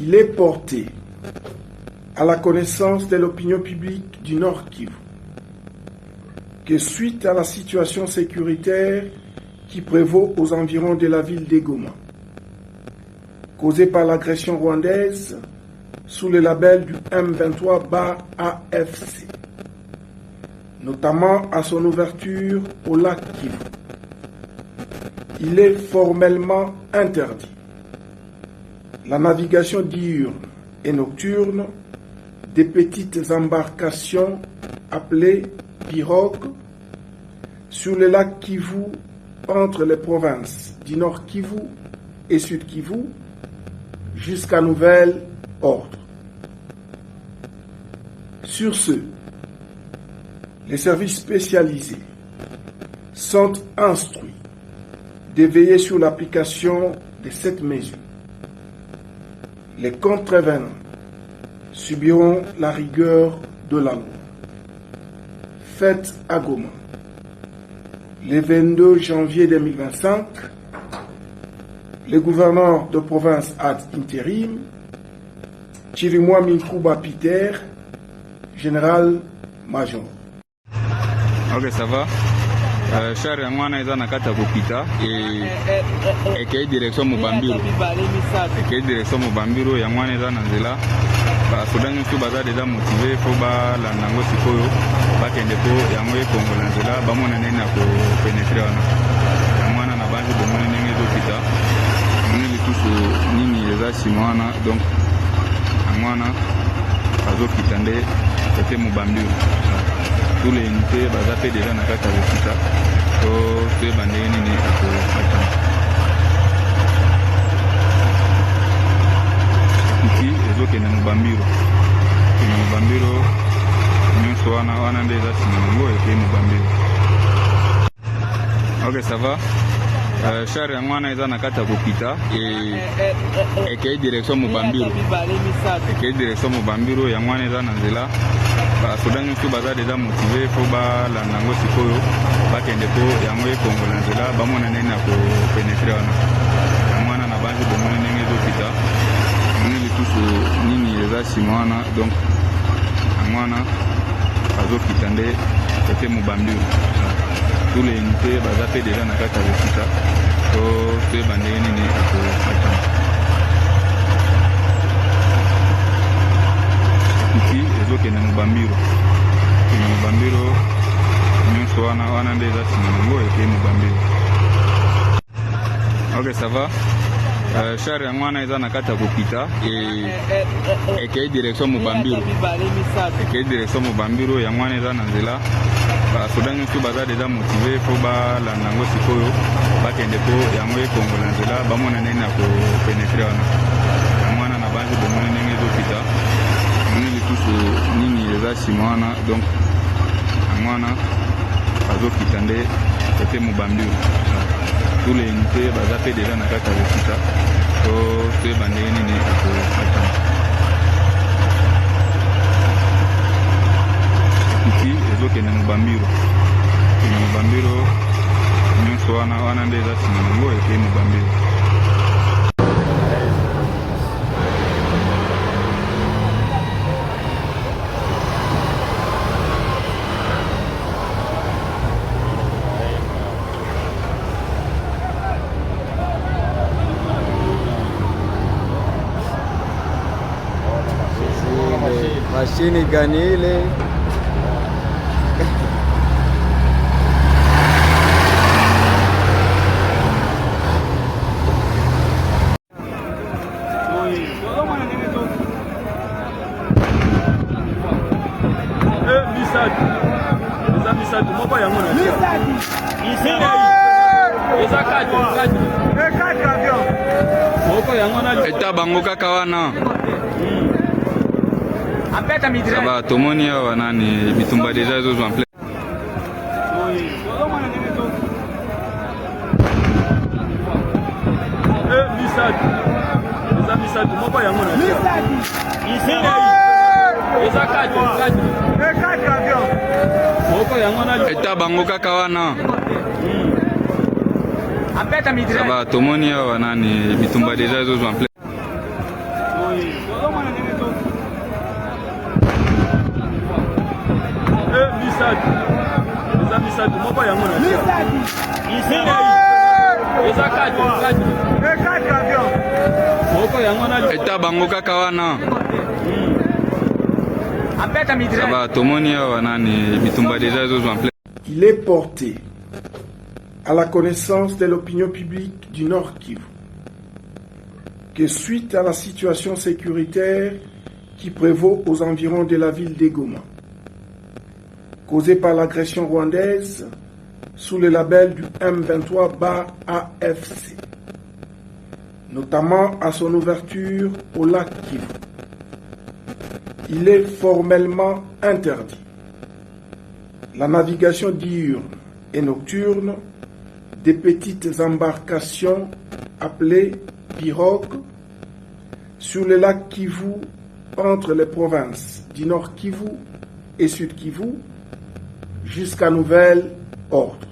Il est porté à la connaissance de l'opinion publique du Nord Kivu que suite à la situation sécuritaire qui prévaut aux environs de la ville de Goma, causée par l'agression rwandaise sous le label du M23-AFC, notamment à son ouverture au lac Kivu, il est formellement interdit la navigation diurne et nocturne des petites embarcations appelées pirogues sur le lac Kivu entre les provinces du Nord Kivu et Sud Kivu jusqu'à nouvel ordre. Sur ce, les services spécialisés sont instruits de veiller sur l'application de cette mesure. Les contrevenants subiront la rigueur de la loi. Fête à Goma, le 22 janvier 2025, le gouverneur de province ad intérim, Chirimwa Minkuba Peter, général-major. Ok, ça va. Char ya mwana eza na kata kopita ekei direction Mubambiro ya mwana eza na nzela basoda nyonso baza deja motive fo balanda yango sikoyo bakende po yango ekongola nzela bamona nini na kopenetre wana ya mwana na banzi bomoni ndenge ezopita moni lisusu nini eza nsima wana donc ya mwana azokita nde ete Mubambiro tous les unités baza pe déjà na kata kopita to toyeba ndenge nini ekokata iti ezokende Mubambiro nyonso wana nde eza nsima nango ekei Mubambiro. Ok, ça va. Char ya mwana eza na kata kopita ekei direction Mubambiro ya mwana eza na nzela basoda nyonso baza deja motive fo balanda yango sikoyo bakende po yango ekongola nzela bamona ndenge na kopenetre wana ya mwana na banzi bomoni ndenge ezopita moni lisusu nini eza nsima wana donc ya mwana azokita nde ete Mubambiro tous les unités baza pe deja na kata kopita to toyeba ndenge nini ekokata iti ezokende Mubambiro nyonso wana nde eza nsima nango ekei Mubambiro. Ok, ça va. Char ya mwana eza na kata kopita ekei direction Mubambiro ya mwana eza na nzela basoda nyonso baza deja motive fo balanda yango sikoyo bakende po yango ekongola nzela bamona ndenge na kopenetre wana ya mwana na banzi bomoni ndenge ezopita moni lisusu nini eza nsima wana donc ya mwana azokita nde ete Mubambiro tous les unités baza pe deja na kata kopita to toyeba ndenge nini ekokata iti ezokende Mubambiro nyonso wana nde eza nsima nango ekei Mubambiro. Mashini gani ile? Eta bango kaka wana saba tomoni awa nani bitumba deja ezozwa en plein. Eta bango kaka wana saba tomoni awa nani bitumba deja ezozwa en plein. Eta bango kaka wana. Il est porté à la connaissance de l'opinion publique du Nord Kivu que suite à la situation sécuritaire qui prévaut aux environs de la ville d'Egoma, causée par l'agression rwandaise sous le label du M23-AFC, notamment à son ouverture au lac Kivu, il est formellement interdit la navigation diurne et nocturne des petites embarcations appelées pirogues sur le lac Kivu entre les provinces du Nord Kivu et Sud Kivu jusqu'à nouvel ordre.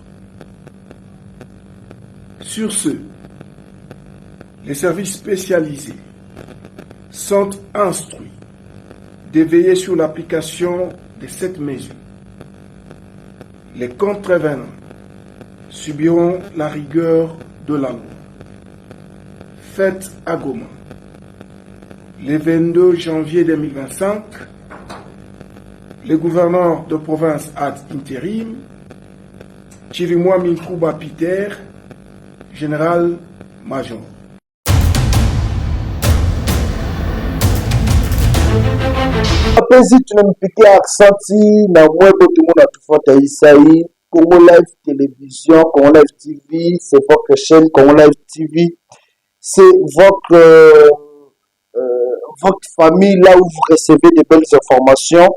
Sur ce, les services spécialisés sont instruits de veiller sur l'application de cette mesure. Les contrevenants subiront la rigueur de la loi. Fête à Goma, le 22 janvier 2025, le gouverneur de province ad intérim, Chirimwa Minkuba Peter, général-major. Apesi tunampikia aksanti na mwebo tumona tufuata Isaïe, Congo Live Télévision, Congo Live TV, c'est votre chaîne Congo Live TV, c'est votre famille là où vous recevez de belles informations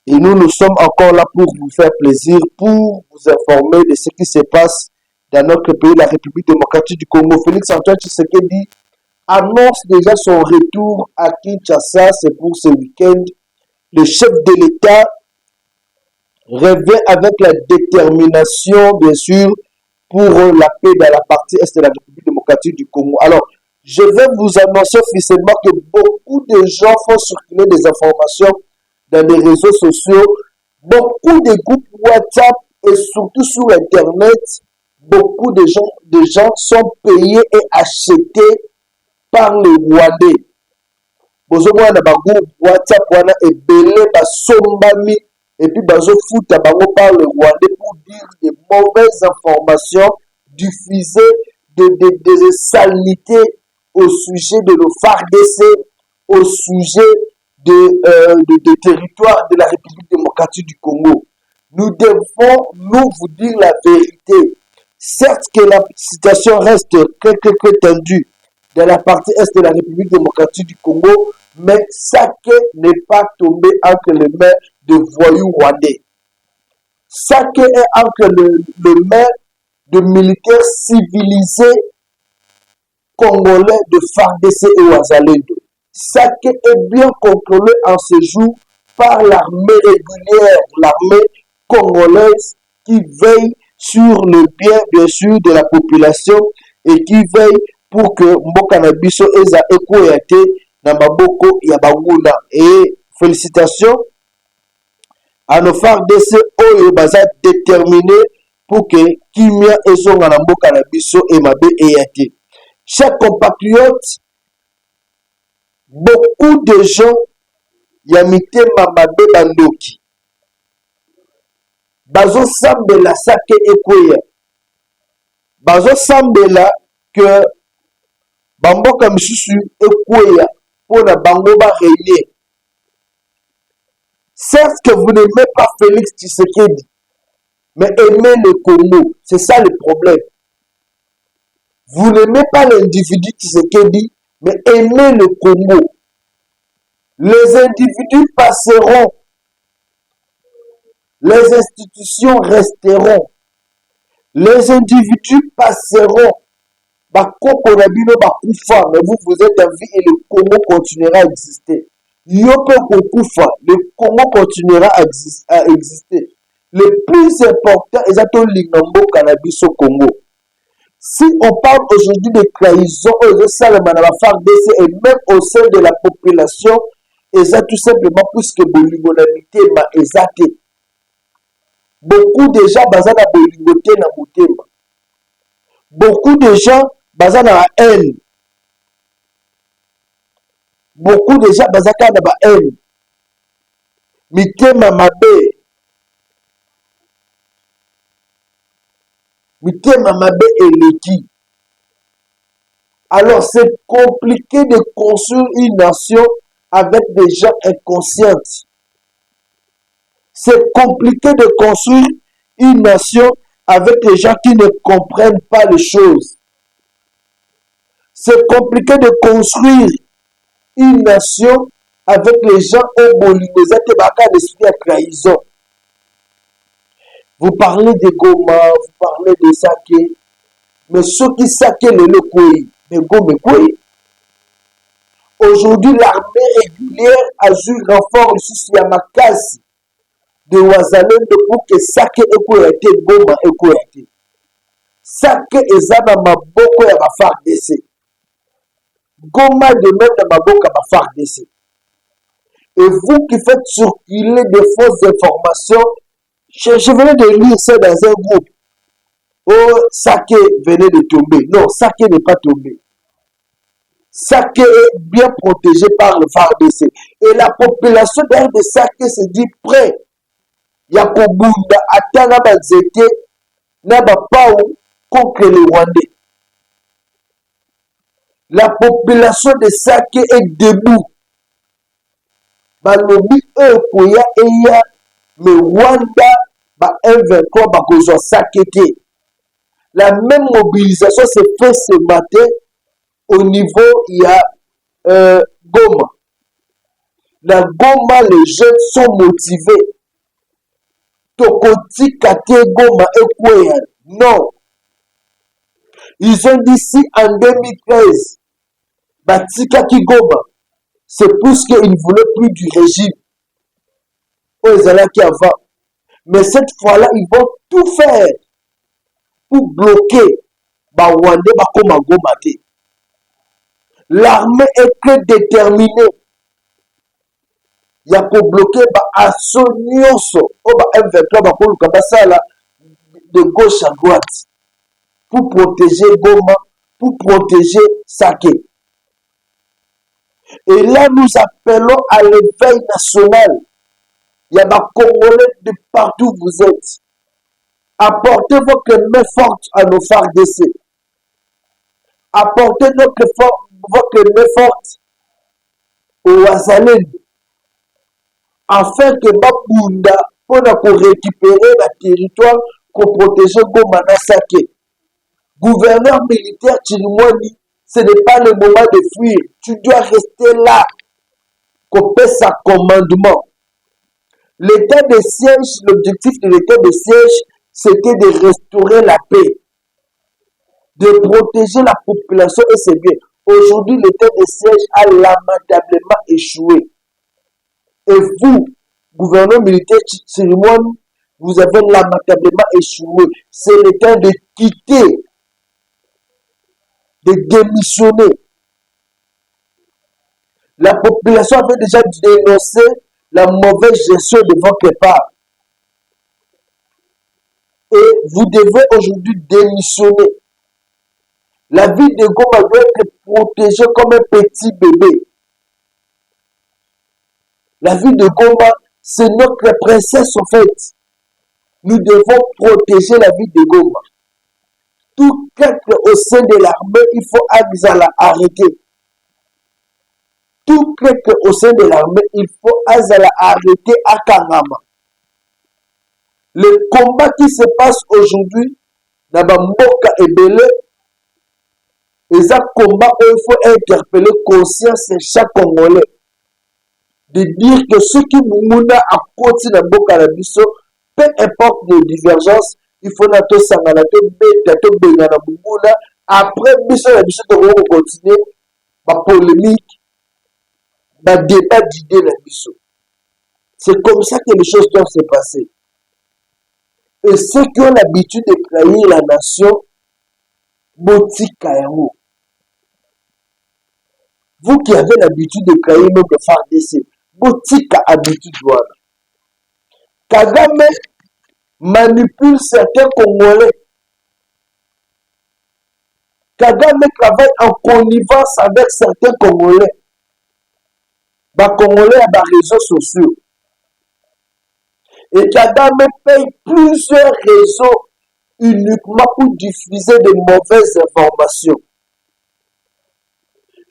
et nous sommes encore là pour vous faire plaisir, pour vous informer de ce qui se passe dans notre pays, la République démocratique du Congo. Félix Antoine Tshisekedi annonce déjà son retour à Kinshasa, c'est pour ce week-end. Le chef de l'État revient avec la détermination, bien sûr, pour la paix dans la partie est de la République démocratique du Congo. Alors, je vais vous annoncer officiellement que beaucoup de gens font circuler des informations dans les réseaux sociaux, beaucoup de groupes WhatsApp et surtout sur Internet, beaucoup de gens sont payés et achetés par les Rwandais. Bozomwa na groupe WhatsApp wana ebele basombami et puis bazofuta bango par le Rwandais pour dire des mauvaises informations, diffuser des saletés au sujet de nos FARDC, au sujet des territoires de la République démocratique du Congo. Nous devons, nous, vous dire la vérité. Certes que la situation reste quelque tendue dans la partie est de la République démocratique du Congo, mais ça n'est pas tombé entre les mains de voyous rwandais. Ça est entre les mains de militaires civilisés congolais de FARDC et Ouazalendo. Ça est bien contrôlé en ce jour par l'armée régulière, l'armée congolaise qui veille sur le bien sûr, de la population et qui veille pour que Mboka na biso eza ekoyate na maboko ya banguna. Et félicitations à nos FARDC oyo baza déterminés pour que kimia ezonga na Mboka na biso et mabe eyate. Chers compatriotes, beaucoup de gens yamite mamabe bandoki bazo sambela sake ekoya, bazo sambela que bamboka misusu ekoya pona bango ba régner. Certes que vous n'aimez pas Félix Tshisekedi, mais aimez le Congo, c'est ça le problème. Vous n'aimez pas l'individu Tshisekedi, mais aimez le Congo. Les individus passeront, les institutions resteront, les individus passeront. Bakoko na bino bakufa, mais vous êtes en vie et le Congo continuera à exister. Yoko kokufa, le Congo continuera à exister. Le plus important est que l'Inambo Cannabis au Congo. Si on parle aujourd'hui de trahison, et même au sein de la population, et ça tout simplement puisque bolingonalité ma ezate. Beaucoup de gens bazana bolingoté na motema. Beaucoup de gens bazana haine. Beaucoup de gens bazaka na ba haine. Mitema mabe. Mitema mabe eleki. Alors c'est compliqué de construire une nation avec des gens inconscients. C'est compliqué de construire une nation avec des gens qui ne comprennent pas les choses. C'est compliqué de construire une nation avec les gens au Bolivie, l'esprit de trahison. Vous parlez de Goma, vous parlez de Saké, mais ceux qui Saké le Koué, mais Goma Koué. Aujourd'hui, l'armée régulière a eu renfort ici à Makasi de Wazalendo pour que Saké Ekoué Goma Ekoué. Saké ezana maboko ya ba FARDC. Goma de même dans maboko ya ba FARDC. Et vous qui faites circuler des fausses informations, je venais de lire ça dans un groupe. Oh, Saké venait de tomber. Non, Saké n'est pas tombé. Saké est bien protégé par le FARDC. Et la population de Saké se dit prêt. Yakobunda atana bazeke na bapau contre les Rwandais. La population de Saké est debout. Balobi koya eya me Rwanda ba M23 ba kozo Saké. La même mobilisation s'est faite ce matin au niveau il y a Goma. Dans Goma, les jeunes sont motivés. Tokoti Kate Goma Ekoué. Non. Ils ont dit si en 2013, Batika Kigoma, c'est plus qu'ils ne voulaient plus du régime. Aux années qui avant. Mais cette fois-là, ils vont tout faire pour bloquer Rwandais comme Goma. L'armée est très déterminée. Il y a pour bloquer Assonioso, M23, de gauche à droite, pour protéger Goma, pour protéger Saké. Et là, nous appelons à l'éveil national. Il y a des Congolais de partout où vous êtes. Apportez votre main forte à nos FARDC. Apportez votre main forte au Wazalendo. Afin que Babunda, pour récupérer le territoire, pour protéger Goma na Saké. Gouverneur militaire Chirimwani, ce n'est pas le moment de fuir. Tu dois rester là, couper sa commandement. L'état de siège, l'objectif de l'état de siège, c'était de restaurer la paix, de protéger la population et ses biens. Aujourd'hui, l'état de siège a lamentablement échoué. Et vous, gouverneur militaire Chirimwani, vous avez lamentablement échoué. C'est le temps de quitter, de démissionner. La population avait déjà dénoncé la mauvaise gestion de votre part. Et vous devez aujourd'hui démissionner. La ville de Goma doit être protégée comme un petit bébé. La ville de Goma, c'est notre princesse en fait. Nous devons protéger la ville de Goma. Tout quelque au sein de l'armée, il faut arrêter. Tout quelque au sein de l'armée, il faut arrêter à Kangama. Le combat qui se passe aujourd'hui dans Mboka et Belé, c'est un combat où il faut interpeller conscience de chaque Congolais. De dire que ceux qui mouna à côté de Mboka la biso, peu importe nos divergences, il faut nato sangana to bengana munguna. Après biso la biso to continuer la polémique, le débat d'idées la biso. C'est comme ça que les choses doivent se passer. Et ceux qui ont l'habitude de trahir la nation, botika yango. Vous qui avez l'habitude de créer même le FARDC, botika habitude wana. Kagame manipule certains Congolais. Kagame travaille en connivence avec certains Congolais. Congolais à des réseaux sociaux. Et Kagame paye plusieurs réseaux uniquement pour diffuser de mauvaises informations.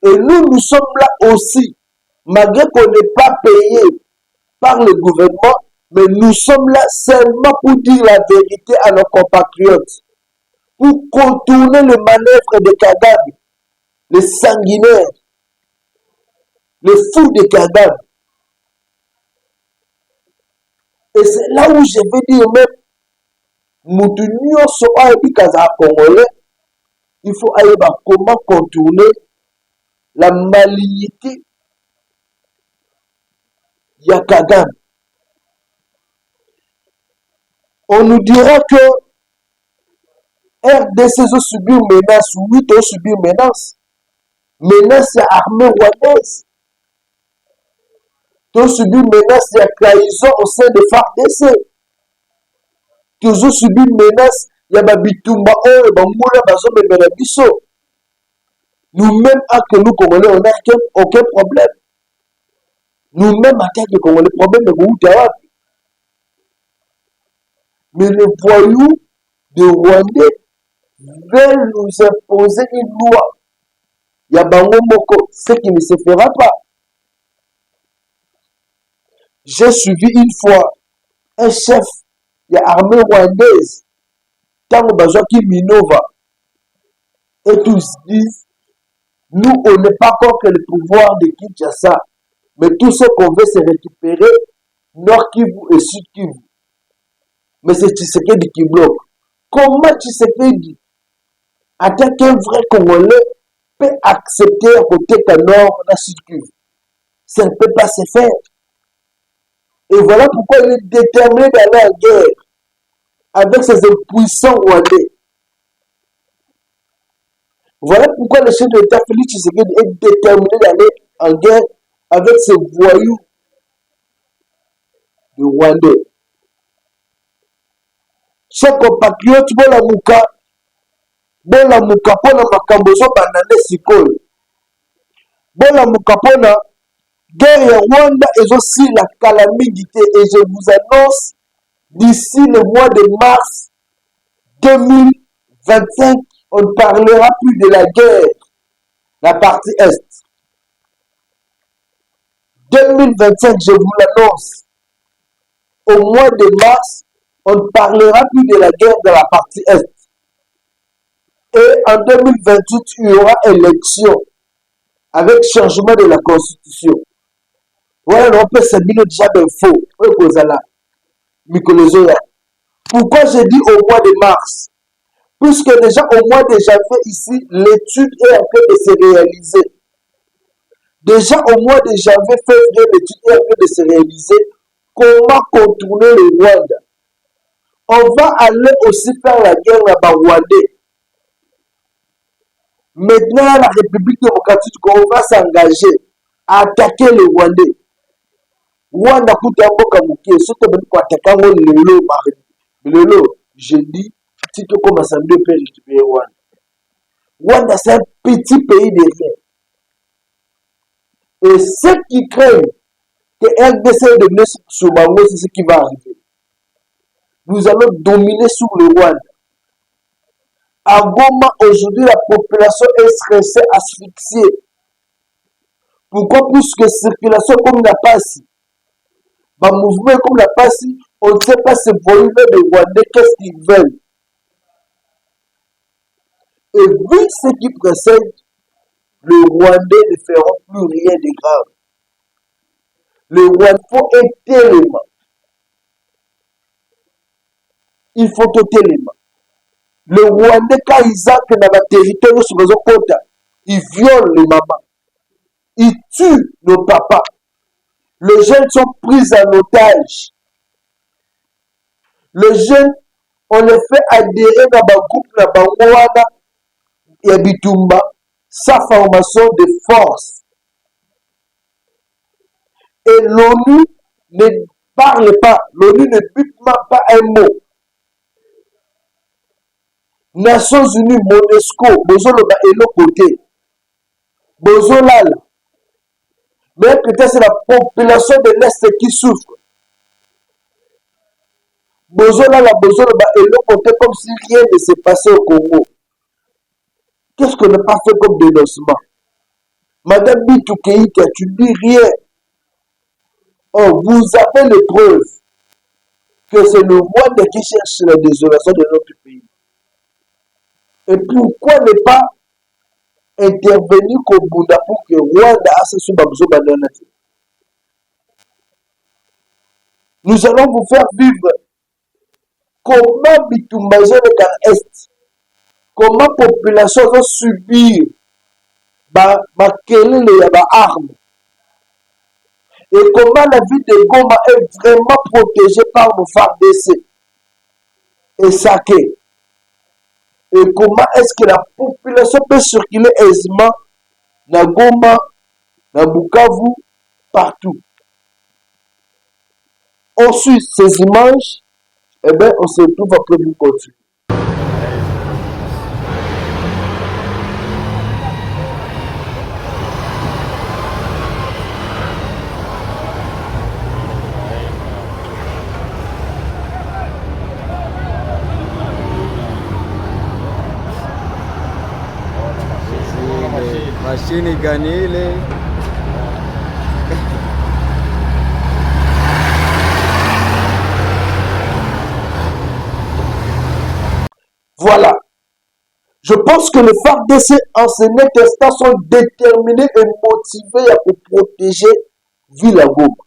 Et nous sommes là aussi, malgré qu'on n'est pas payé par le gouvernement, mais nous sommes là seulement pour dire la vérité à nos compatriotes, pour contourner le manœuvre de Kagame, les sanguinaires, les fous de Kagame. Et c'est là où je vais dire même, Moutounio Soa et Kaza Congolais, il faut aller voir comment contourner la malignité de Kagame. On nous dira que RDC a subi une menace, oui, a subi une menace. Menace de l'armée rwandaise. Tu as subi une menace de trahison au sein de FARDC. Tu as subi une menace de Babitumba et Bangoula Bazomemela Bisso. Nous-mêmes, que nous Congolais, on n'a aucun problème. Nous-mêmes, en tant que Congolais, le problème est Gouta. Mais les voyous de Rwandais veulent nous imposer une loi. Il y a Bango Moko, ce qui ne se fera pas. J'ai suivi une fois un chef de l'armée rwandaise, Tango Bajoki Minova, et tous disent, nous, on n'est pas contre le pouvoir de Kinshasa, mais tout ce qu'on veut, c'est récupérer Nord Kivu et Sud Kivu. Mais c'est Tshisekedi qui bloque. Comment Tshisekedi, en tant qu'un vrai Congolais, peut accepter à côté de Nord et Sud Kivu? Ça ne peut pas se faire. Et voilà pourquoi il est déterminé d'aller en guerre avec ses impuissants Rwandais. Voilà pourquoi le chef de l'État Félix Tshisekedi est déterminé d'aller en guerre avec ses voyous de Rwandais. Chers compatriotes, Bola Mouka, Pona Makambozo Banane Sikol. Bola Mouka Pona, guerre ya Rwanda est aussi la calamité. Et je vous annonce, d'ici le mois de mars 2025, on ne parlera plus de la guerre, la partie Est. 2025, je vous l'annonce, au mois de mars, on ne parlera plus de la guerre de la partie Est. Et en 2028, il y aura élection avec changement de la Constitution. Voilà, on peut se dire déjà d'info. Pourquoi j'ai dit au mois de mars? Puisque déjà au mois de janvier ici, l'étude est en train de se réaliser. Déjà au mois de janvier, février, l'étude est en train de se réaliser. Comment contourner le Rwanda? On va aller aussi faire la guerre à Rwandais. Maintenant, la République démocratique du Congo va s'engager à attaquer le Rwandais. Rwanda Koutambo Kamuki, surtout pour attaquer le Lelo, je dis, si tu commences à deux pays, tu peux Rwanda. Rwanda, c'est un petit pays de rien. Et ceux qui craignent que RDC devienne sous Bango, c'est ce qui va arriver. Nous allons dominer sur le Rwanda. À Goma, aujourd'hui, la population est stressée, asphyxiée. Pourquoi? Puisque circulation comme la passe, mouvement comme la passe, on ne sait pas ce volume de Rwandais, qu'est-ce qu'ils veulent. Et vu ce qui précède, le Rwandais ne fera plus rien de grave. Le Rwanda, il faut ôter les mains. Il faut ôter les mains. Le Rwandais, quand ils entrent dans la territoire sur les côtes, ils violent les mamans. Ils tuent nos papas. Les jeunes sont pris en otage. Les jeunes, on les fait adhérer dans un groupe, dans Bangoana. Yabitumba, sa formation de force. Et l'ONU ne parle pas, l'ONU ne bute pas un mot. Nations Unies, MONUSCO, Bozoloba et l'autre côté. Bozolala. Mais peut-être c'est la population de l'Est qui souffre. Bozolala, Bozoloba et l'autre côté comme si rien ne s'est passé au Congo. Qu'est-ce qu'on n'a pas fait comme dénoncement? Madame Bitou Keïta, tu ne dis rien. Oh, vous avez les preuves que c'est le Rwanda qui cherche la désolation de notre pays. Et pourquoi ne pas intervenir comme Bunda pour que Rwanda a ce banana? Nous allons vous faire vivre comment Bitumbazo le Est, comment la population va subir ma arme. Et comment la ville de Goma est vraiment protégée par nos FARDC et saquée. Et comment est-ce que la population peut circuler aisément dans Goma, dans Bukavu, partout. On suit ces images, et bien on se retrouve après vous continuer. Mashini gani ile? Voilà. Je pense que les FARDC en ce net instant sont déterminés et motivés à protéger Ville à Goma.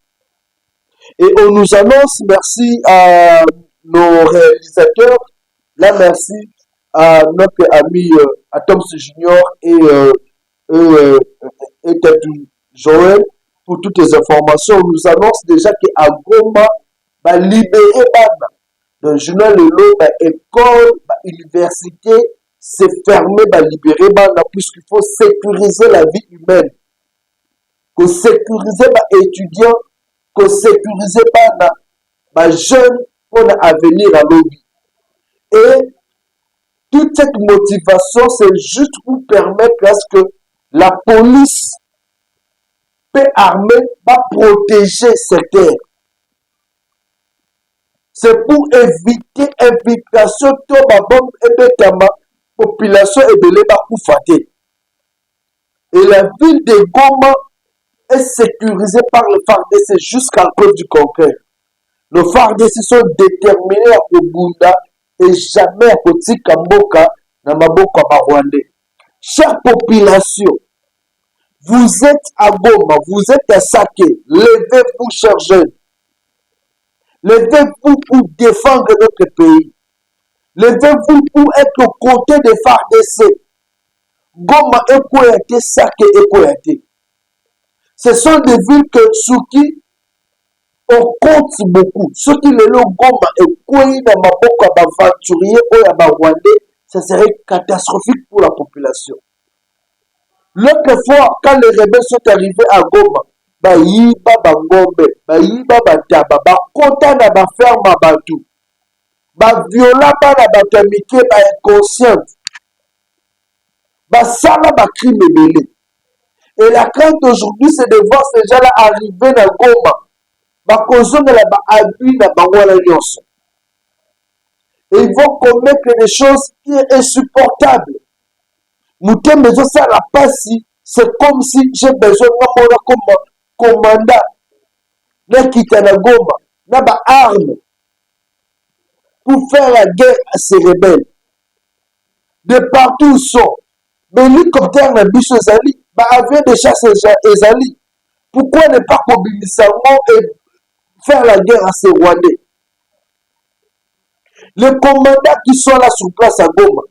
Et on nous annonce, merci à nos réalisateurs, là merci à notre ami Atoms Junior et Tadou Joël pour toutes les informations. On nous annonce déjà qu'à Goma, va libérer Bana. Le journal école, université, c'est fermé, va libérer Bana, puisqu'il faut sécuriser la vie humaine. Que sécuriser les étudiants, que sécuriser les jeunes pour l'avenir à l'objet. Et toute cette motivation, c'est juste pour permettre à ce que la police peut armer, va protéger ces terres. C'est pour éviter l'infiltration de la bombe et de la population et de l'Eba. Et la ville de Goma est sécurisée par le FARDC jusqu'à la preuve du contraire. Les FARDC sont déterminés à Kobunda et jamais à Koti Kamboka na Maboko Rwandais. Chère population, vous êtes à Goma, vous êtes à Saké, levez-vous, chers jeunes. Levez-vous pour défendre notre pays. Levez-vous pour être aux côtés des FARDC. Goma et Koyate, Saké et Koyate. Ce sont des villes que Souki, on compte beaucoup. Ceux qui le lot Goma et Koyi dans Maboko Aventurier ou Rwandais, ça serait catastrophique pour la population. L'autre fois, quand les rebelles sont arrivés à Goma, Bayiba Bangombe, Bayiba Bataba, Bakota na Baferma Bantu, Baviola Bana Batamike, Inconscient, Basala Bakrime Belé. Et la crainte aujourd'hui, c'est de voir ces gens-là arriver dans Goma. Bakozon de la Bahabi, la Bawala Nyonso. Et ils vont commettre des choses qui sont insupportables. Moutem besoin ça la passe, c'est comme si j'ai besoin de comme commandant. N'a quitté la Goma, n'a pas arme pour faire la guerre à ces rebelles. De partout où sont. Mais l'hélicoptère n'a pas de avion de chasse et Zali. Pourquoi ne pas combiner ça et faire la guerre à ces Rwandais? Les commandants qui sont là sur place à Goma,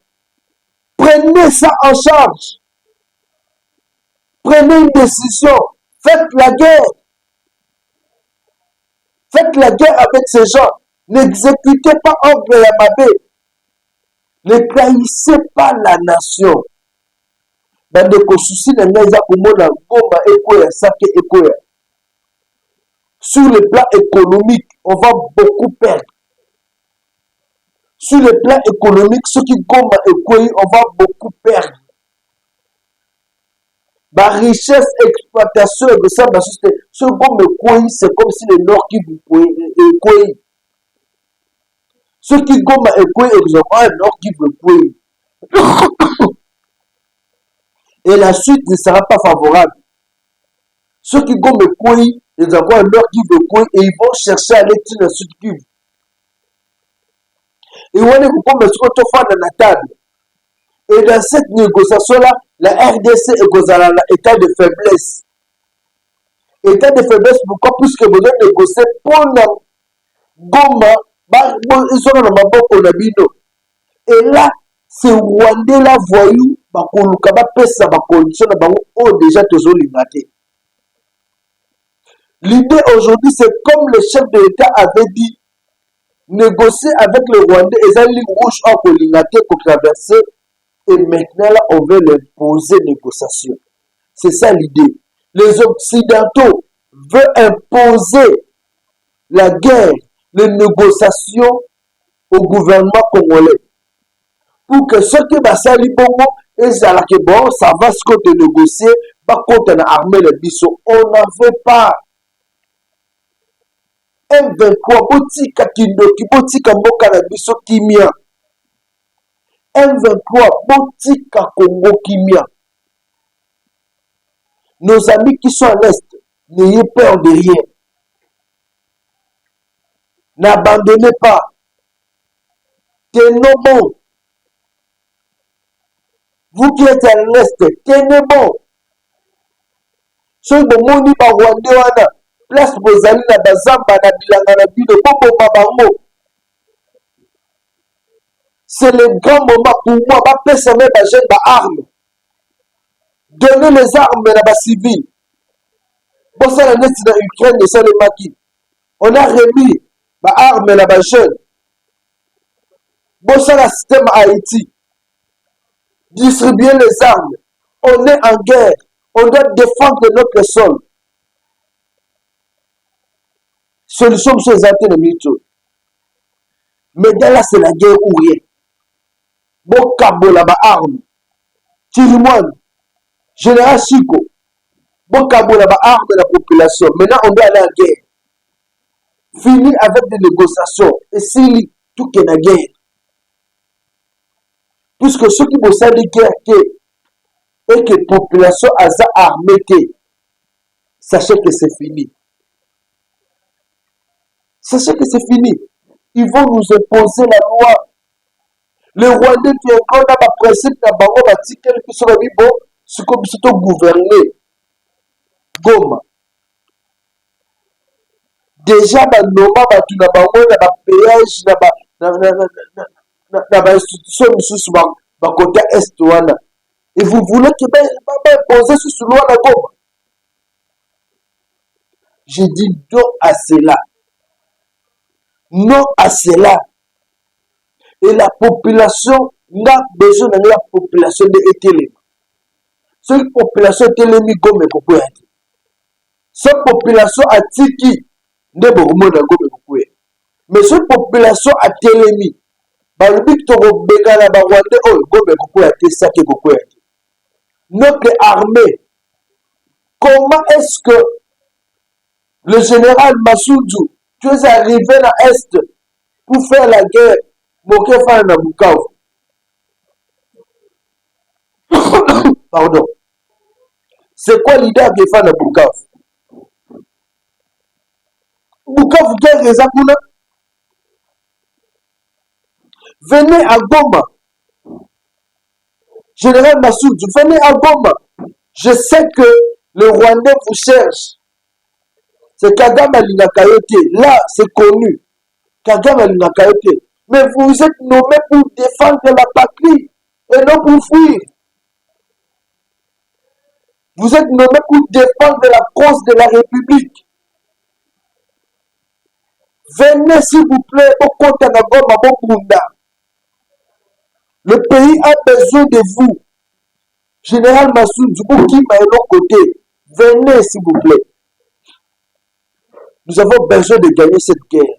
prenez ça en charge. Prenez une décision. Faites la guerre. Faites la guerre avec ces gens. N'exécutez pas Ordre Yamabé. Ne trahissez pas la nation. bandeko souci na ngai eza komona Goma ekoya Sake ekoya. Sur le plan économique, on va beaucoup perdre. Sur le plan économique, ceux qui Goma ekoyi, on va beaucoup perdre. La richesse, exploitation et de ça, ce Goma ekoyi, c'est comme si le Nord qui vous ekoyi. Ceux qui Goma ekoyi, exactement, le Nord qui vous ekoyi. Et la suite ne sera pas favorable. Ceux qui Goma ekoyi, ils ont un Nord qui veut quoi et ils vont chercher à aller dans le Sud Kivu. Et on est comme sur la table. Et dans cette négociation-là, la RDC est dans un état de faiblesse. État de faiblesse, pourquoi? Puisque vous devez négocier pour la Goma, ils sont dans le maboko na bino. Et là, c'est Rwandais là, voyou, bakoluka ba pesa ba condition na bango o déjà tozo limate. L'idée aujourd'hui, c'est comme le chef de l'État avait dit, négocier avec le Rwandais, et une ligne rouge en Kolingate pour traverser, et maintenant là, on veut leur poser négociation. C'est ça l'idée. Les Occidentaux veulent imposer la guerre, les négociations au gouvernement congolais. Pour que ceux qui va salir bongo, et ça là que bon, ça va se compte négocier, pas contre l'armée de Bissau. On n'en veut pas. M23 botika kindoki botika mboka na biso kimia. M23 botika Congo kimia. Nos amis qui sont à l'est, n'ayez peur de rien. N'abandonnez pas. Tenez bon. Vous qui êtes à l'est, tenez bon. Ceux de Moni Rwandais wana. Place bozali na bazamba na bilanga na bino boboma bango. C'est le grand moment pour moi bapesa me ba jeune ba armes. Donnez les armes na ba civils. Bosala neti na Ukraine et Salemaki. On a remis ba armes na ba jeune. Bosala système Haïti. Distribuer les armes. On est en guerre. On doit défendre notre sol. Solution sur les antennes. Mais dans là, c'est la guerre ou rien. Bokabo la ba arme. Tirimouane. Général Chico. Bokabo la ba arme de la population. Maintenant, on doit aller en guerre. Fini avec des négociations. Et si tout est en guerre. Puisque ceux qui bossent des guerres et que la population a armée, sachez que c'est fini. Sachez que c'est fini. Ils vont nous imposer la loi. Le Rwandais qui est encore dans le principe de la banque, qui sont bon, c'est comme si tu gouvernais. Goma. Déjà, dans le péage, dans l'institution, dans le côté est. Et vous voulez que imposer sur loi la Goma. J'ai dit non à cela. Non à cela. Et la population n'a besoin de la population de Etelemi. Cette population Etelemi comme Kokoya. Cette population a Tiki ne Borumo na Gome Kokoya. Mais cette population a Telemi. Balubik Toro Begala Barwande oh Gome Kokoya Tesake Kokoya. Notre armée. Comment est-ce que le général Massoudou, tu es arrivé à l'Est pour faire la guerre, Mokefa na Bukavu. Pardon. C'est quoi l'idée de faire na Bukavu? Bukavu, quelle raison pour nous? Venez à Goma. Général Massoud, venez à Goma. Je sais que le Rwandais vous cherche. C'est Kagame Alinakayote. Là, c'est connu. Kagame Alinakayote. Mais vous êtes nommé pour défendre la patrie et non pour fuir. Vous êtes nommé pour défendre la cause de la République. Venez, s'il vous plaît, au compte de Goma, Bokunda. Le pays a besoin de vous. Général Massoud Zoubouki est de l'autre côté. Venez, s'il vous plaît. Nous avons besoin de gagner cette guerre.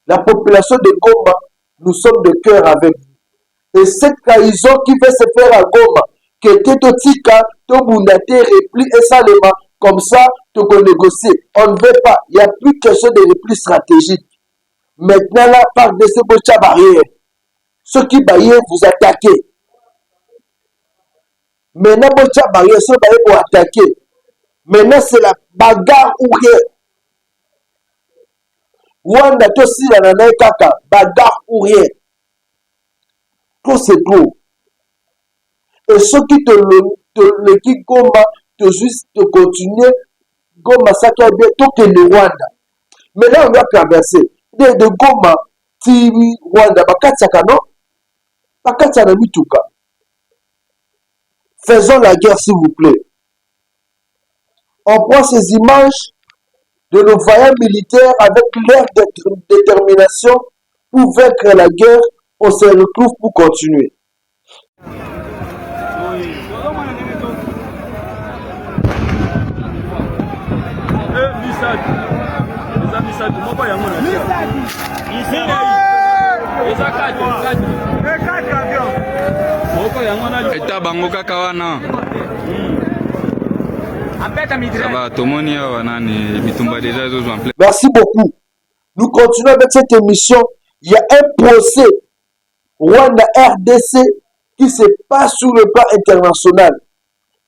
La population de Goma, nous sommes de cœur avec vous. Et cette trahison qui veut se faire à Goma, que Tetotika, Tobundate, repli et Salema, comme ça, tu peux négocier. On ne veut pas. Il n'y a plus quelque chose de repli stratégique. Maintenant, là, par de ces barrières. Ceux qui barrières, vous attaquez. Maintenant, barrière, ceux qui vous attaquer. Maintenant, c'est la bagarre ou rien. Rwanda, toi aussi, la nana kaka, bagarre ou rien. Tout c'est tout. Et ceux qui te Goma, te juste te continuer, Goma, ça qui est bien, tout que le Rwanda. Mais là, on doit traverser. De Goma, Tiwi, Rwanda, Bakatsaka, non? Bakatsaka, Mituka. Faisons la guerre, s'il vous plaît. On prend ces images de nos vaillants militaires avec leur détermination pour vaincre la guerre. On se retrouve pour continuer. Merci beaucoup. Nous continuons avec cette émission. Il y a un procès Rwanda-RDC qui se passe sur le plan international.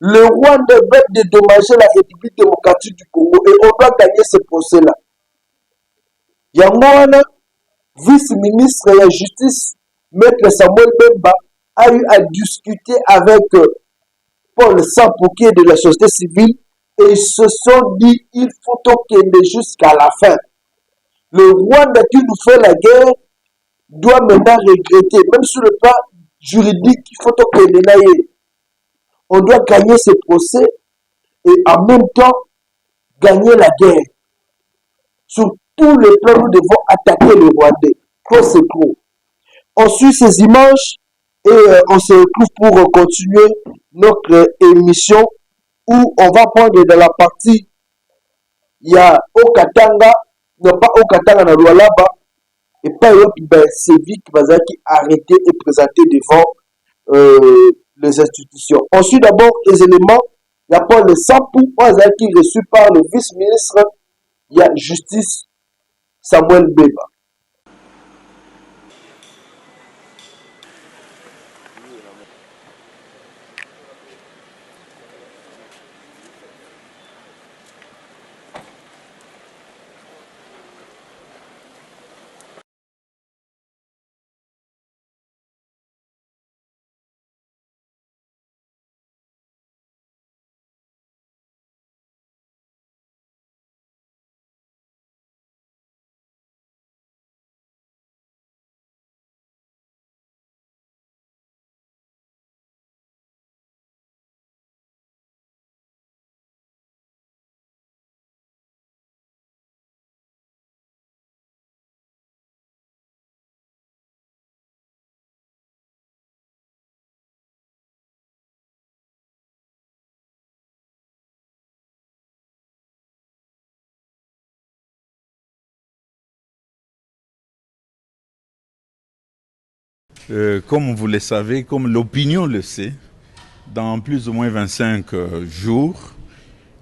Le Rwanda veut dédommager la République démocratique du Congo et on doit gagner ce procès-là. Yangoana, vice-ministre de la Justice, Maître Samuel Bemba, a eu à discuter avec Paul Sampouké de la société civile et ils se sont dit il faut qu'il jusqu'à la fin. Le Rwanda qui nous fait la guerre doit maintenant regretter, même sur le plan juridique, il faut qu'il aille. On doit gagner ce procès et en même temps gagner la guerre. Sur tous les plans, nous devons attaquer les Rwandais. Trop c'est trop. On suit ces images et on se retrouve pour continuer notre émission où on va prendre dans la partie, il y a Okatanga, non pas Okatanga, dans Lualaba, et pas Sévic qui va être arrêté et présenté devant les institutions. On suit d'abord les éléments. Il y a Paul Sampou, qui est reçu par le vice-ministre. Il y a Justice Samuel Bemba. Comme vous le savez, comme l'opinion le sait, dans plus ou moins 25 jours,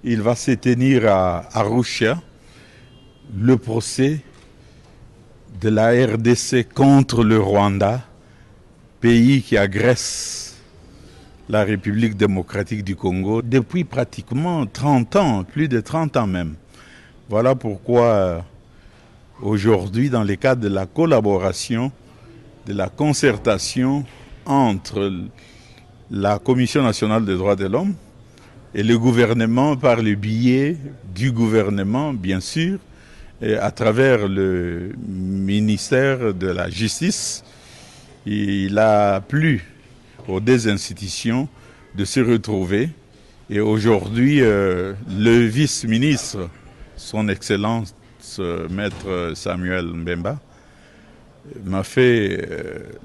il va se tenir à Arusha le procès de la RDC contre le Rwanda, pays qui agresse la République démocratique du Congo depuis pratiquement 30 ans, plus de 30 ans même. Voilà pourquoi aujourd'hui, dans le cadre de la collaboration, de la concertation entre la Commission nationale des droits de l'homme et le gouvernement par le biais du gouvernement, bien sûr, et à travers le ministère de la Justice, il a plu aux deux institutions de se retrouver. Et aujourd'hui, le vice-ministre, son Excellence Maître Samuel Mbemba, m'a fait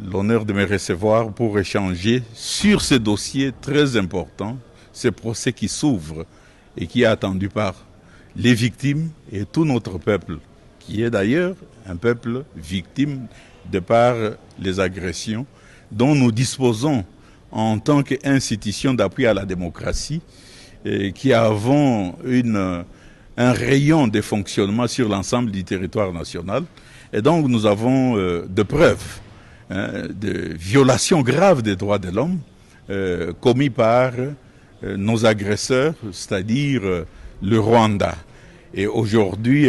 l'honneur de me recevoir pour échanger sur ce dossier très important, ce procès qui s'ouvre et qui est attendu par les victimes et tout notre peuple, qui est d'ailleurs un peuple victime de par les agressions dont nous disposons en tant qu'institution d'appui à la démocratie et qui avons un rayon de fonctionnement sur l'ensemble du territoire national. Et donc nous avons de preuves de violations graves des droits de l'homme commis par nos agresseurs, c'est-à-dire le Rwanda. Et aujourd'hui,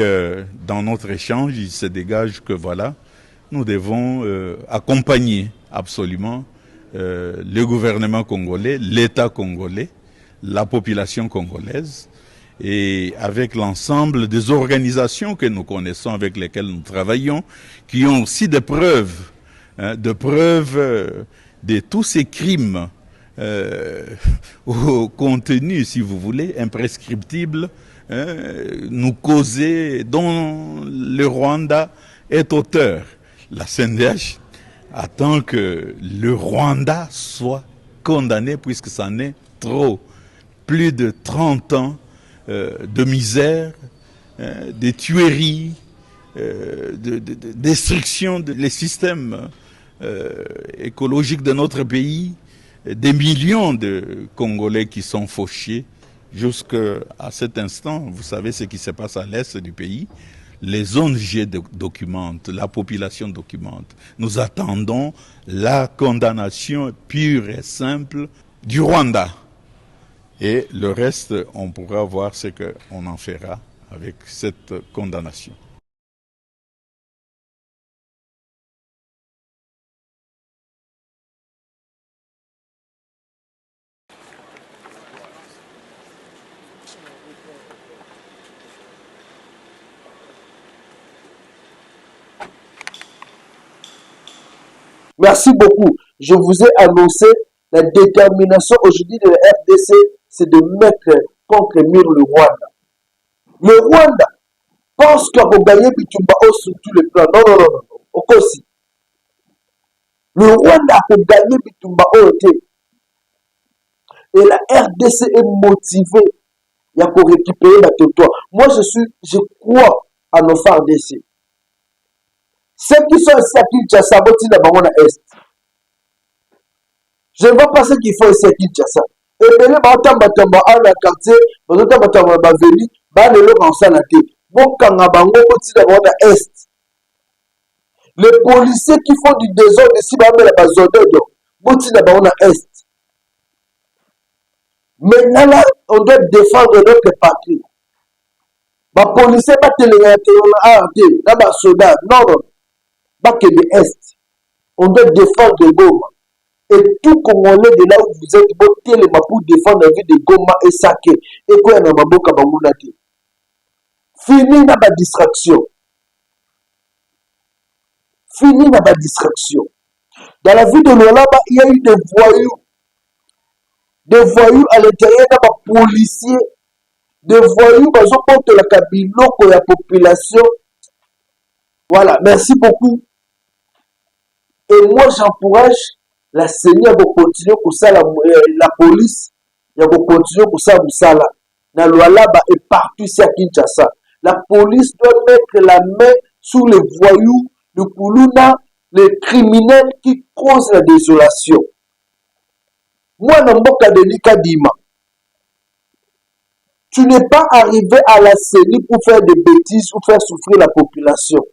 dans notre échange, il se dégage que voilà, nous devons accompagner absolument le gouvernement congolais, l'État congolais, la population congolaise, et avec l'ensemble des organisations que nous connaissons, avec lesquelles nous travaillons, qui ont aussi des preuves, de tous ces crimes au contenu, si vous voulez, imprescriptible, nous causer, dont le Rwanda est auteur. La CNDH attend que le Rwanda soit condamné, puisque ça en est trop. Plus de 30 ans de misère, de tueries, de destruction des systèmes écologiques de notre pays, des millions de Congolais qui sont fauchés. Jusqu'à cet instant, vous savez ce qui se passe à l'est du pays. Les ONG documentent, la population documente. Nous attendons la condamnation pure et simple du Rwanda. Et le reste, on pourra voir ce qu'on en fera avec cette condamnation. Merci beaucoup. Je vous ai annoncé la détermination aujourd'hui de la RDC, c'est de mettre contre mur le Rwanda. Le Rwanda pense qu'il va gagner Bitumba sur tous les plans. Non, non, non, non. Aussi. Le Rwanda a gagné Bitumba OT. Et la RDC est motivée. Il y a pour récupérer la territoire. Moi, je crois à nos FARDC. Ceux qui sont ici à Kinshasa, Est. Je ne vois pas ce qu'il faut ici à Kinshasa. Et bien, les Baotamba à la quartier, Baotamba Baveli, Balelo Bansanate, Bokanga Bango, Est. Les policiers qui font du désordre ici, la zone de Est. Maintenant, là, on doit défendre notre patrie. Les policiers, les soldats, non, non. Que de Est. On doit défendre Goma. Et tout Congolais de là où vous êtes, pour défendre la vie de Goma et Sake. Et quoi, il y a Maboka Bamounate. Fini na ba distraction. Fini na ba distraction. Dans la vie de Lualaba, il y a eu des voyous. Des voyous à l'intérieur des policiers. Des voyous, ils ont contre la Kabilo, pour la population. Voilà, merci beaucoup. Et moi, j'encourage la CENI à continuer pour ça, la police, à continuer pour ça, na Lualaba et partout ici à Kinshasa. La police doit mettre la main sur les voyous, le Kuluna, les criminels qui causent la désolation. Moi, Namboka Denika Dima, tu n'es pas arrivé à la CENI pour faire des bêtises ou faire souffrir la population.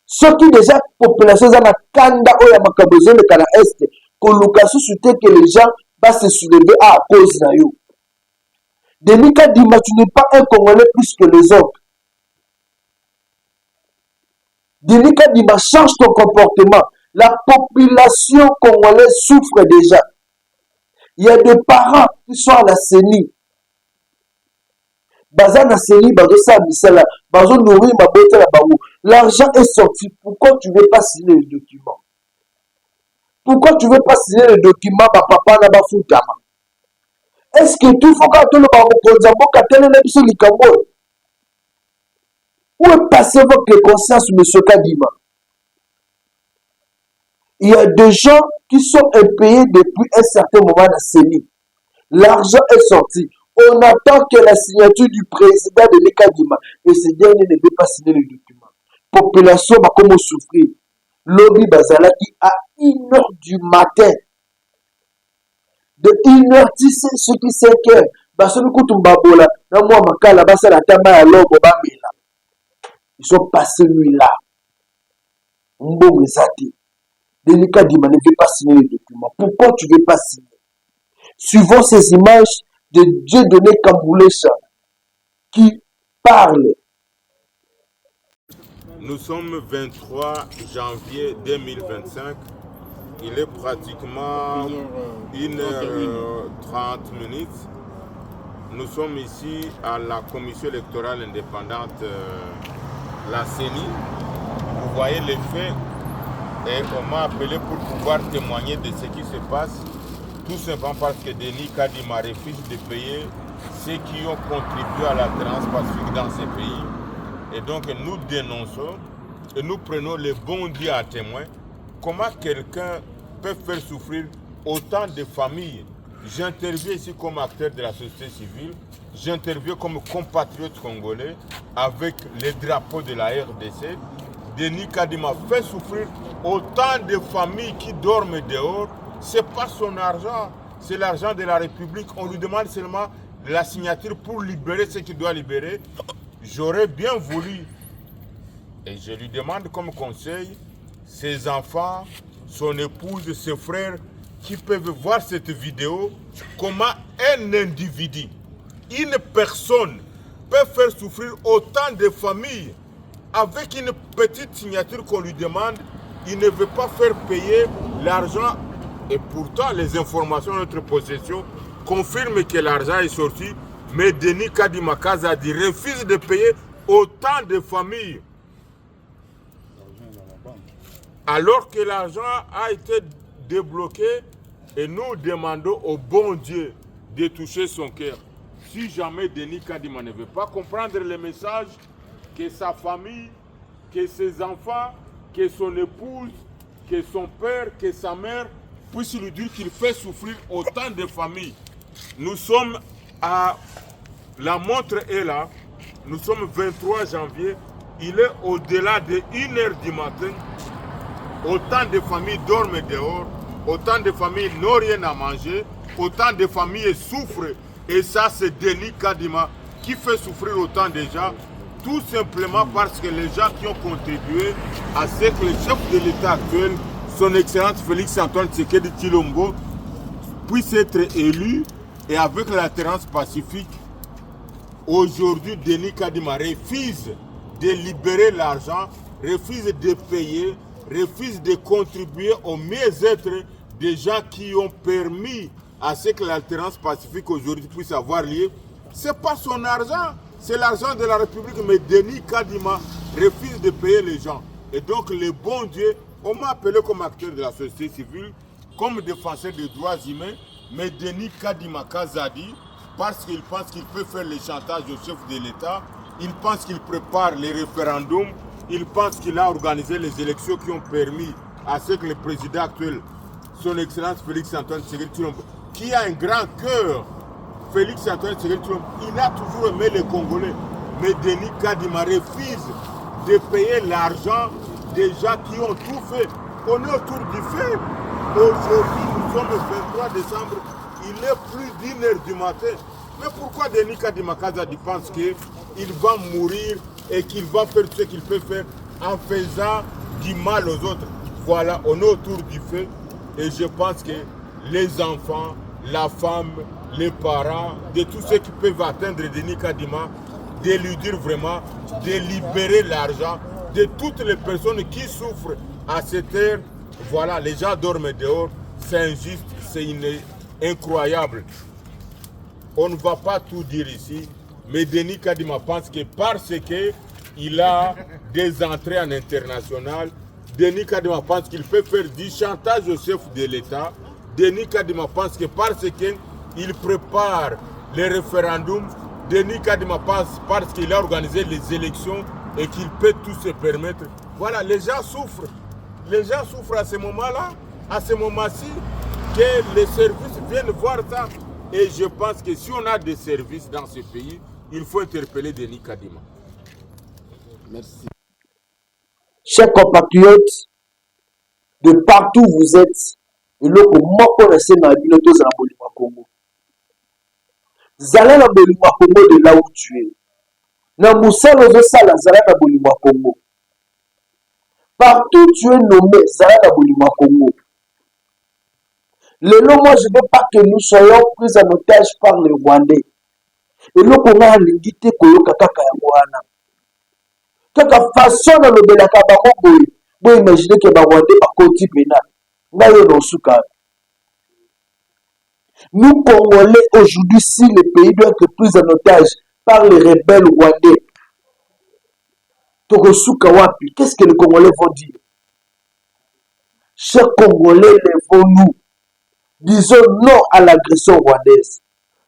Ce qui déjà population dans la Kanda ou la Makabozé le Kana Est, que l'occasion souhaite que les gens vont se soulever à cause de vous. Denika Dima, tu n'es pas un Congolais plus que les autres. Denika Dima, change ton comportement. La population congolaise souffre déjà. Il y a des parents qui sont à la CENI. L'argent est sorti. Pourquoi tu ne veux pas signer le document? Pourquoi tu ne veux pas signer le document? Papa n'a pas foutu. Est-ce que tout faut que le où est passé votre conscience, M. Kadima? Il y a des gens qui sont impayés depuis un certain moment à la CENI. L'argent est sorti. On attend que la signature du président de l'Ekadima. Et ce dernier ne veut pas signer le document. Population va comment souffrir. Lobby Bazalaki à 1h du matin. De 1h10 jusqu'à 5h. Basonu Kutumbabola. Dans moi, Makala, Basala Tama à l'homme, ils sont passés nuit là. Mbongo Zati. Denis Kadima ne veut pas signer le document. Pourquoi tu ne veux pas signer? Suivant ces images de Dieudonné Kamboulecha qui parle. Nous sommes 23 janvier 2025. Il est pratiquement 1h30. Nous sommes ici à la commission électorale indépendante, la CENI. Vous voyez les faits et on m'a appelé pour pouvoir témoigner de ce qui se passe. Tout simplement parce que Denis Kadima refuse de payer ceux qui ont contribué à la transpacifique dans ces pays. Et donc nous dénonçons et nous prenons le bon Dieu à témoin. Comment quelqu'un peut faire souffrir autant de familles? J'interviens ici comme acteur de la société civile, j'interviens comme compatriote congolais avec les drapeaux de la RDC. Denis Kadima fait souffrir autant de familles qui dorment dehors. Ce n'est pas son argent, c'est l'argent de la République. On lui demande seulement la signature pour libérer ce qu'il doit libérer. J'aurais bien voulu, et je lui demande comme conseil, ses enfants, son épouse, ses frères, qui peuvent voir cette vidéo, comment un individu, une personne peut faire souffrir autant de familles avec une petite signature qu'on lui demande. Il ne veut pas faire payer l'argent et pourtant les informations de notre possession confirment que l'argent est sorti, mais Denis Kadima Kazadi refuse de payer autant de familles alors que l'argent a été débloqué. Et nous demandons au bon Dieu de toucher son cœur. Si jamais Denis Kadima ne veut pas comprendre le message, que sa famille, que ses enfants, que son épouse, que son père, que sa mère puissent lui dire qu'il fait souffrir autant de familles. Nous sommes à... La montre est là. Nous sommes 23 janvier. Il est au-delà de 1h du matin. Autant de familles dorment dehors. Autant de familles n'ont rien à manger, autant de familles souffrent. Et ça, c'est Denis Kadima qui fait souffrir autant de gens, tout simplement parce que les gens qui ont contribué à ce que le chef de l'État actuel, son Excellence Félix-Antoine Tshisekedi Tshilombo, puisse être élu et avec l'alternance pacifique. Aujourd'hui, Denis Kadima refuse de libérer l'argent, refuse de payer, refuse de contribuer au mieux-être des gens qui ont permis à ce que l'alternance pacifique aujourd'hui puisse avoir lieu. Ce n'est pas son argent, c'est l'argent de la République, mais Denis Kadima refuse de payer les gens. Et donc le bon Dieu, on m'a appelé comme acteur de la société civile, comme défenseur des droits humains, mais Denis Kadima Kazadi, parce qu'il pense qu'il peut faire le chantage au chef de l'État, il pense qu'il prépare les référendums, il pense qu'il a organisé les élections qui ont permis à ce que le président actuel, son Excellence Félix-Antoine Tshisekedi Tshilombo, qui a un grand cœur, Félix-Antoine Tshisekedi Tshilombo, il a toujours aimé les Congolais. Mais Denis Kadima refuse de payer l'argent des gens qui ont tout fait. On est autour du fait. Aujourd'hui, nous sommes le 23 décembre, il est plus d'1h du matin. Mais pourquoi Denis Kadima Kazadi pense qu'il va mourir et qu'il va faire ce qu'il peut faire en faisant du mal aux autres? Voilà, on est autour du feu. Et je pense que les enfants, la femme, les parents, de tous ceux qui peuvent atteindre Denis Kadima, de lui dire vraiment de libérer l'argent de toutes les personnes qui souffrent à cette heure. Voilà, les gens dorment dehors, c'est injuste, c'est incroyable. On ne va pas tout dire ici, mais Denis Kadima pense que parce qu'il a des entrées en international, Denis Kadima pense qu'il peut faire du chantage au chef de l'État. Denis Kadima pense que parce qu'il prépare les référendums, Denis Kadima pense parce qu'il a organisé les élections et qu'il peut tout se permettre. Voilà, les gens souffrent. les gens souffrent à ce moment-là, à ce moment-ci, que les services viennent voir ça. Et je pense que si on a des services dans ce pays, il faut interpeller Denis Kadima. Merci. Chers compatriotes, de partout où vous êtes, et là, comment connaissez ma vie, nous sommes en Bolivie Congo. Zala na Bolivie Congo de là où tu es. Na Moussala Zala Zala na Bolivie Congo. Partout où tu es nommé Zala na Bolivie Congo. Le long, moi, je ne veux pas que nous soyons pris en otage par les Rwandais. Et là, on a l'ingité Koyoka Kaka Yawana. Kaka façon de le belaka bango boy imaginer que ba Rwandais ba koti pena. Ngayo no suka. Nous Congolais aujourd'hui, si le pays doit être pris en otage par les rebelles rwandais, Tokosuka wapi, qu'est-ce que les Congolais vont dire? Chers Congolais, lèvons-nous. Disons non à l'agression rwandaise.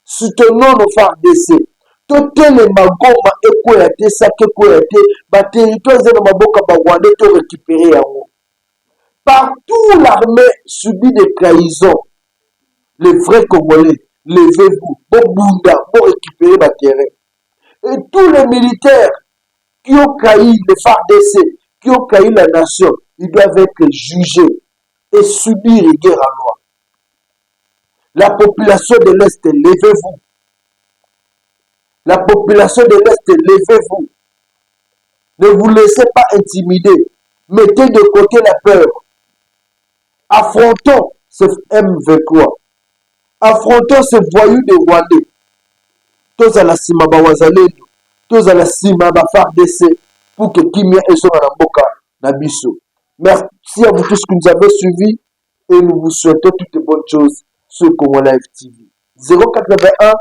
Soutenons nos FARDC. Toutes les magoma ekoyate sake koyate ba territoire de maboka ba Rwandais to récupérer yango. Partout l'armée subit des trahisons. Les vrais Congolais, levez-vous, bon bunda, pour récupérer ma terrain. Et tous les militaires qui ont trahi les FARDC, qui ont trahi la nation, ils doivent être jugés et subir une guerre à loi. La population de l'Est, levez-vous. La population de l'Est, levez-vous. Ne vous laissez pas intimider. Mettez de côté la peur. Affrontons ce M23. Affrontons ce voyou de Rwandais. Tous à la Sima Bawazalendo, tous à la Sima FARDC, pour que Kimia et son Ramboka Nabiso. Merci à vous tous qui nous avez suivis et nous vous souhaitons toutes les bonnes choses sur Congo Live TV. 081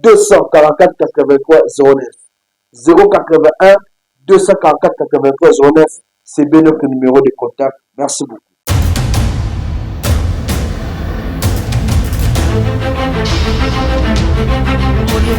244 83 09. 081 244 83 09. C'est bien notre numéro de contact. Merci beaucoup.